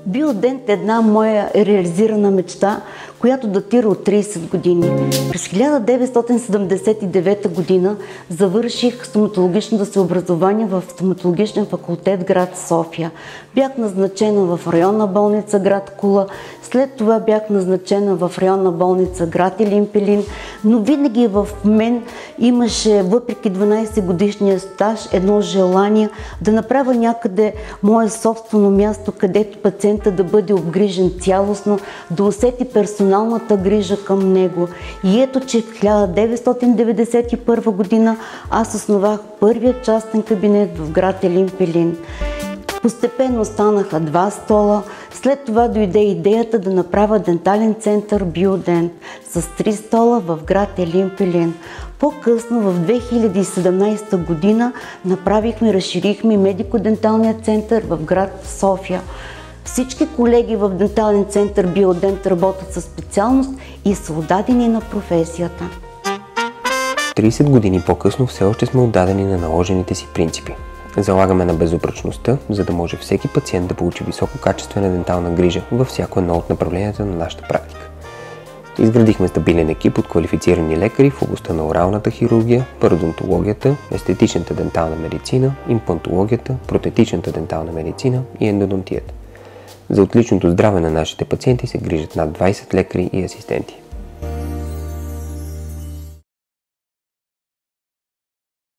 Биодент е една моя реализирана мечта, която датира от 30 години. През 1979 година завърших стоматологичното си образование в стоматологичен факултет град София. Бях назначена в районна болница град Кула, след това бях назначена в районна болница град Елин Пелин, но винаги в мен имаше, въпреки 12 годишния стаж, едно желание да направя някъде мое собствено място, където пациента да бъде обгрижен цялостно, да усети персоналната грижа към него. И ето, че в 1991 година аз основах първия частен кабинет в град Елин Пелин. Постепенно станаха 2 стола, след това дойде идеята да направя дентален център Биодент с 3 стола в град Елин Пелин. По-късно, в 2017 година, разширихме медико-денталния център в град София. Всички колеги в дентален център Биодент работят със специалност и са отдадени на професията. 30 години по-късно все още сме отдадени на наложените си принципи. Залагаме на безупречността, за да може всеки пациент да получи висококачествена дентална грижа във всяко едно от направленията на нашата практика. Изградихме стабилен екип от квалифицирани лекари в областта на оралната хирургия, пародонтологията, естетичната дентална медицина, имплантологията, протетичната дентална медицина и ендодонтията. За отличното здраве на нашите пациенти се грижат над 20 лекари и асистенти.